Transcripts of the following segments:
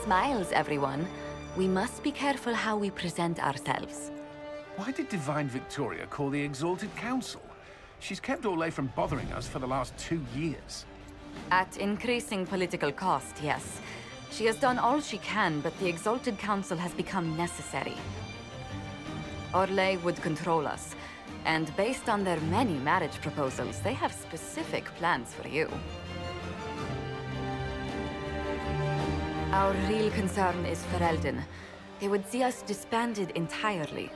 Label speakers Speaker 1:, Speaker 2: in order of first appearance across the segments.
Speaker 1: Smiles, everyone. We must be careful how we present ourselves.
Speaker 2: Why did Divine Victoria call the Exalted Council? She's kept Orlais from bothering us for the last 2 years.
Speaker 1: At increasing political cost, yes. She has done all she can, but the Exalted Council has become necessary. Orlais would control us, and based on their many marriage proposals, they have specific plans for you. Our real concern is Ferelden. They would see us disbanded entirely.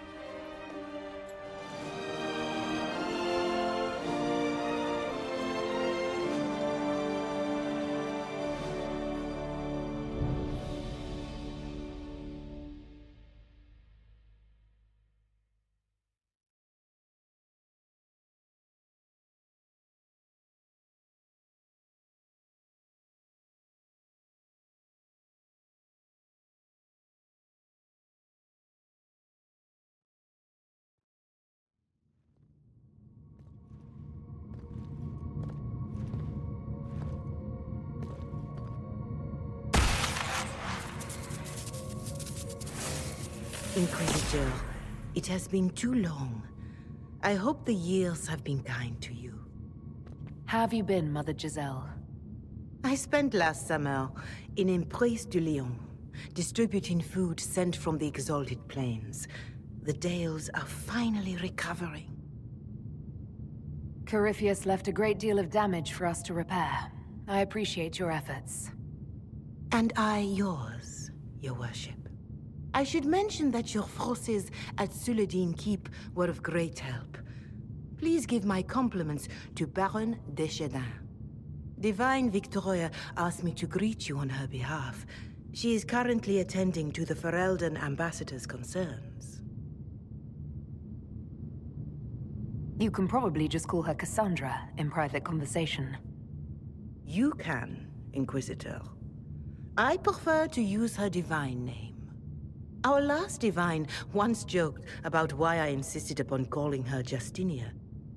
Speaker 3: Inquisitor, it has been too long. I hope the years have been kind to you.
Speaker 4: How have you been, Mother Giselle?
Speaker 3: I spent last summer in Emprise de Lyon, distributing food sent from the Exalted Plains. The Dales are finally recovering.
Speaker 4: Corypheus left a great deal of damage for us to repair. I appreciate your efforts.
Speaker 3: And I yours, Your Worship. I should mention that your forces at Suladin Keep were of great help. Please give my compliments to Baron Deschedin. Divine Victoria asked me to greet you on her behalf. She is currently attending to the Ferelden ambassador's concerns.
Speaker 4: You can probably just call her Cassandra in private conversation.
Speaker 3: You can, Inquisitor. I prefer to use her divine name. Our last divine once joked about why I insisted upon calling her Justinia.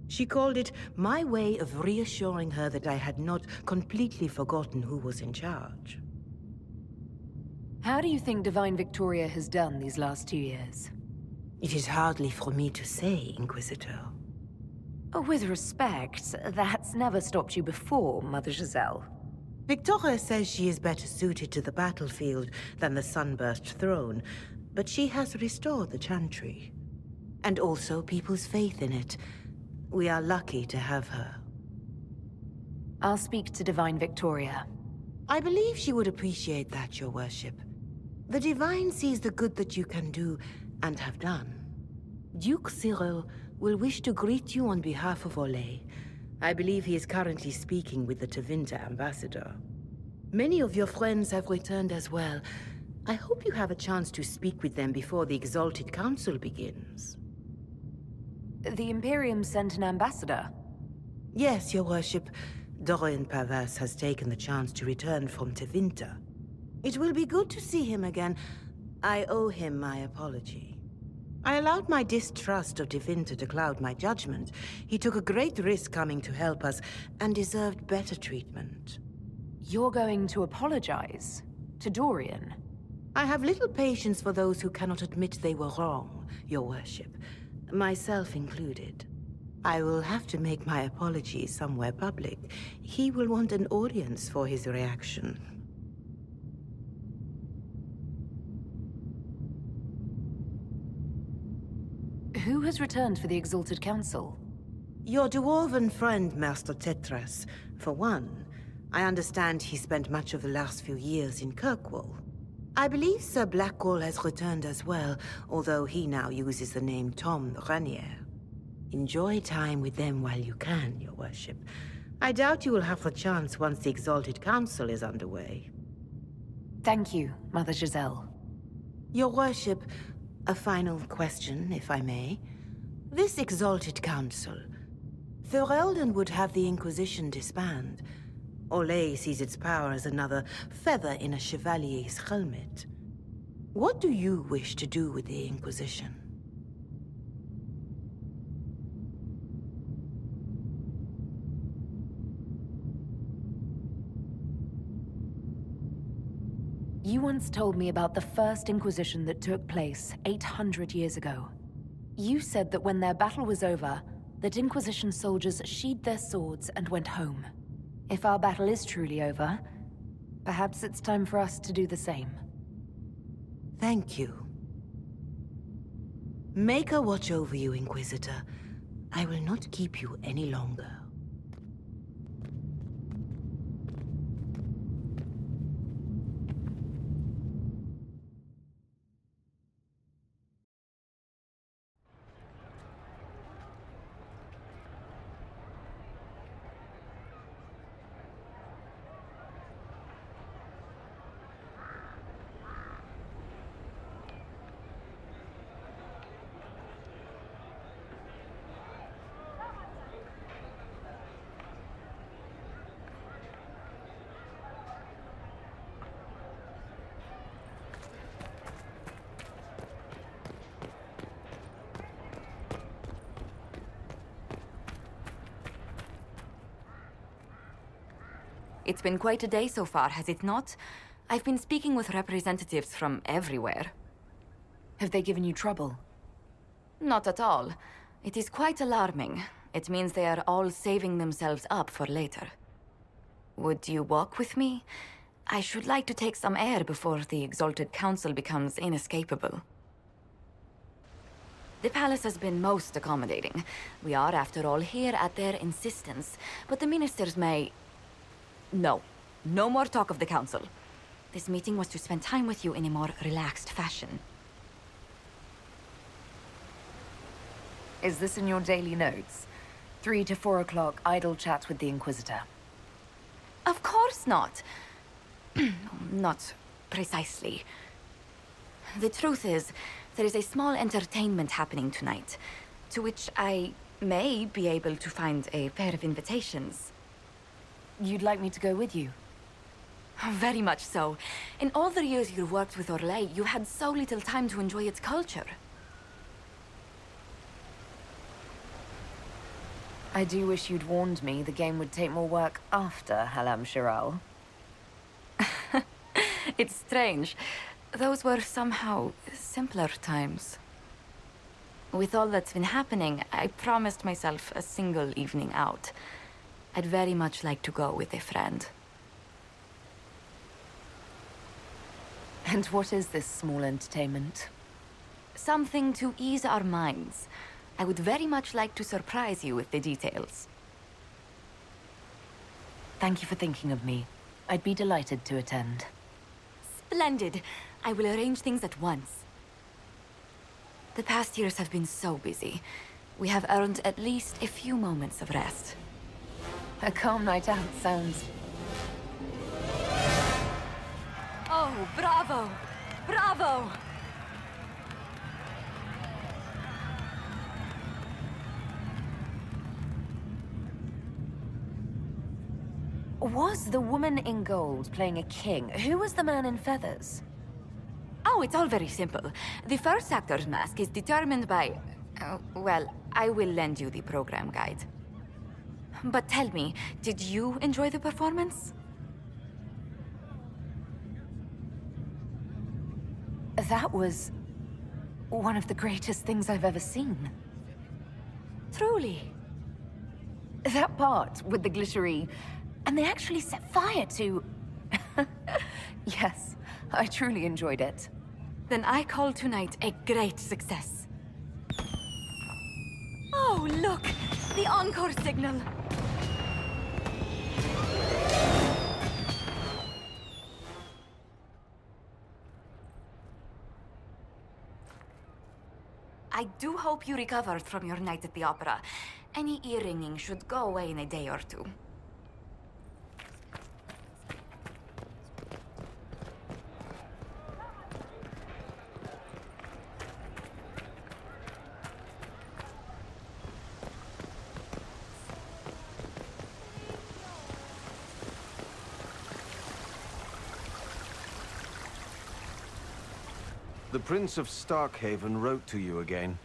Speaker 3: She called it my way of reassuring her that I had not completely forgotten who was in charge.
Speaker 4: How do you think Divine Victoria has done these last 2 years?
Speaker 3: It is hardly for me to say, Inquisitor.
Speaker 4: With respect, that's never stopped you before, Mother Giselle.
Speaker 3: Victoria says she is better suited to the battlefield than the Sunburst throne, but she has restored the Chantry. And also people's faith in it. We are lucky to have her.
Speaker 4: I'll speak to Divine Victoria.
Speaker 3: I believe she would appreciate that, Your Worship. The Divine sees the good that you can do, and have done. Duke Cyril will wish to greet you on behalf of Orlais. I believe he is currently speaking with the Tevinter ambassador. Many of your friends have returned as well. I hope you have a chance to speak with them before the Exalted Council begins.
Speaker 4: The Imperium sent an ambassador?
Speaker 3: Yes, Your Worship. Dorian Pavas has taken the chance to return from Tevinter. It will be good to see him again. I owe him my apology. I allowed my distrust of Tevinter to cloud my judgment. He took a great risk coming to help us, and deserved better treatment.
Speaker 4: You're going to apologize? To Dorian?
Speaker 3: I have little patience for those who cannot admit they were wrong, Your Worship. Myself included. I will have to make my apology somewhere public. He will want an audience for his reaction.
Speaker 4: Who has returned for the Exalted Council?
Speaker 3: Your dwarven friend, Master Tetras. For one, I understand he spent much of the last few years in Kirkwall. I believe Sir Blackwall has returned as well, although he now uses the name Tom Ranier. Enjoy time with them while you can, Your Worship. I doubt you will have the chance once the Exalted Council is underway.
Speaker 4: Thank you, Mother Giselle.
Speaker 3: Your Worship, a final question, if I may. This Exalted Council, Ferelden would have the Inquisition disband. Orlais sees its power as another feather in a chevalier's helmet. What do you wish to do with the Inquisition?
Speaker 4: You once told me about the first Inquisition that took place 800 years ago. You said that when their battle was over, that Inquisition soldiers sheathed their swords and went home. If our battle is truly over, perhaps it's time for us to do the same.
Speaker 3: Thank you. Maker watch over you, Inquisitor. I will not keep you any longer.
Speaker 1: It's been quite a day so far, has it not? I've been speaking with representatives from everywhere.
Speaker 4: Have they given you trouble?
Speaker 1: Not at all. It is quite alarming. It means they are all saving themselves up for later. Would you walk with me? I should like to take some air before the Exalted Council becomes inescapable. The palace has been most accommodating. We are, after all, here at their insistence, but the ministers may... No. No more talk of the council. This meeting was to spend time with you in a more relaxed fashion.
Speaker 4: Is this in your daily notes? 3 to 4 o'clock, idle chats with the Inquisitor.
Speaker 1: Of course not. Not precisely. The truth is, there is a small entertainment happening tonight, to which I may be able to find a pair of invitations.
Speaker 4: You'd like me to go with you?
Speaker 1: Very much so. In all the years you worked with Orlais, you had so little time to enjoy its culture.
Speaker 4: I do wish you'd warned me the game would take more work after Halam Shiral.
Speaker 1: It's strange. Those were somehow simpler times. With all that's been happening, I promised myself a single evening out. I'd very much like to go with a friend.
Speaker 4: And what is this small entertainment?
Speaker 1: Something to ease our minds. I would very much like to surprise you with the details.
Speaker 4: Thank you for thinking of me. I'd be delighted to attend.
Speaker 1: Splendid! I will arrange things at once. The past years have been so busy. We have earned at least a few moments of rest.
Speaker 4: A calm night out sounds...
Speaker 1: Oh, bravo! Bravo!
Speaker 4: Was the woman in gold playing a king? Who was the man in feathers?
Speaker 1: Oh, it's all very simple. The first actor's mask is determined by... well, I will lend you the program guide. But tell me, did you enjoy the performance?
Speaker 4: That was... one of the greatest things I've ever seen.
Speaker 1: Truly.
Speaker 4: That part with the glittery... and they actually set fire to... Yes, I truly enjoyed it.
Speaker 1: Then I call tonight a great success. Oh, look! The encore signal! I do hope you recovered from your night at the opera. Any ear-ringing should go away in a day or two.
Speaker 5: The Prince of Starkhaven wrote to you again.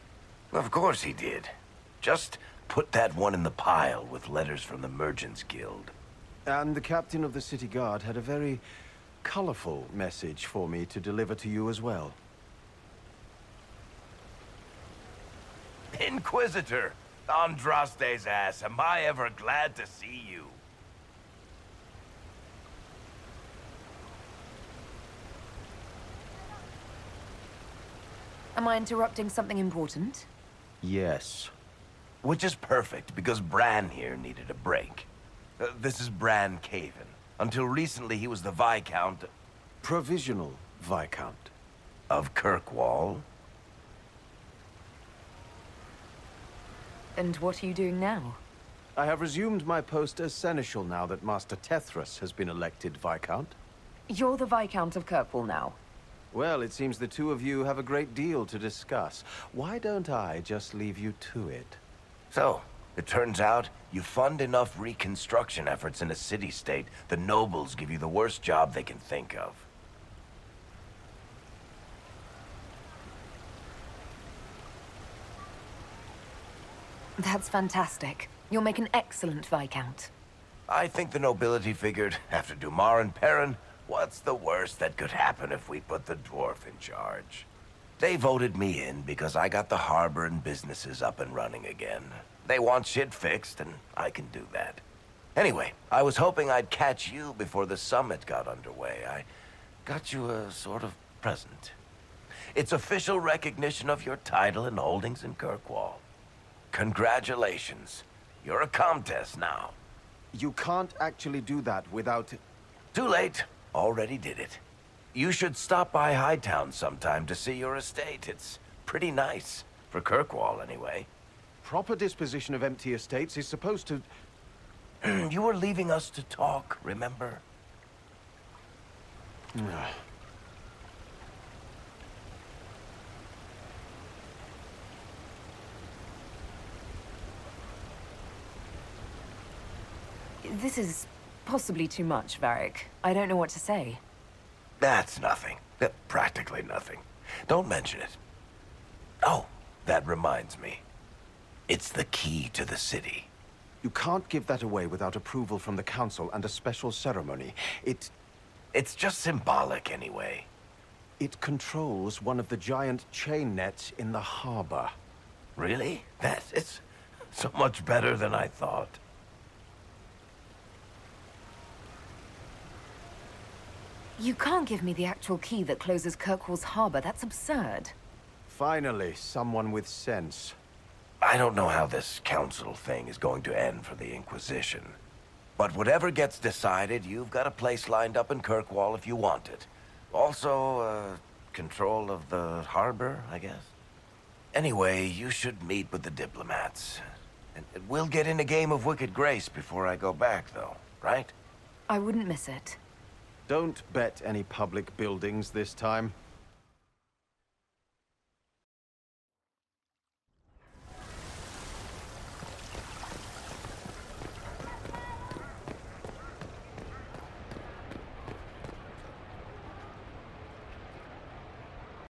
Speaker 6: Of course he did. Just put that one in the pile with letters from the Merchants Guild.
Speaker 5: And the captain of the city guard had a very colorful message for me to deliver to you as well.
Speaker 6: Inquisitor! Andraste's ass, am I ever glad to see you.
Speaker 4: Am I interrupting something important?
Speaker 5: Yes.
Speaker 6: Which is perfect, because Bran here needed a break. This is Bran Caven. Until recently, he was the Viscount...
Speaker 5: Provisional Viscount.
Speaker 6: Of Kirkwall.
Speaker 4: And what are you doing now?
Speaker 5: I have resumed my post as Seneschal now that Master Tethras has been elected Viscount.
Speaker 4: You're the Viscount of Kirkwall now.
Speaker 5: Well, it seems the two of you have a great deal to discuss. Why don't I just leave you to it?
Speaker 6: So, it turns out, you fund enough reconstruction efforts in a city-state, the nobles give you the worst job they can think of.
Speaker 4: That's fantastic. You'll make an excellent Viscount.
Speaker 6: I think the nobility figured, after Dumar and Perrin, what's the worst that could happen if we put the dwarf in charge? They voted me in because I got the harbor and businesses up and running again. They want shit fixed, and I can do that. Anyway, I was hoping I'd catch you before the summit got underway. I got you a sort of present. It's official recognition of your title and holdings in Kirkwall. Congratulations. You're a Comtesse now.
Speaker 5: You can't actually do that without...
Speaker 6: Too late. Already did it. You should stop by Hightown sometime to see your estate. It's pretty nice. For Kirkwall, anyway.
Speaker 5: Proper disposition of empty estates is supposed to...
Speaker 6: You were leaving us to talk, remember?
Speaker 4: This is possibly too much, Varric. I don't know what to say.
Speaker 6: That's nothing. Practically nothing. Don't mention it. Oh, that reminds me. It's the key to the city.
Speaker 5: You can't give that away without approval from the council and a special ceremony.
Speaker 6: It's just symbolic anyway.
Speaker 5: It controls one of the giant chain nets in the harbor.
Speaker 6: Really? That is so much better than I thought.
Speaker 4: You can't give me the actual key that closes Kirkwall's harbor. That's absurd.
Speaker 5: Finally, someone with sense.
Speaker 6: I don't know how this council thing is going to end for the Inquisition. But whatever gets decided, you've got a place lined up in Kirkwall if you want it. Also, control of the harbor, I guess. Anyway, you should meet with the diplomats. And we'll get in a game of Wicked Grace before I go back, though, right?
Speaker 4: I wouldn't miss it.
Speaker 5: Don't bet any public buildings this time.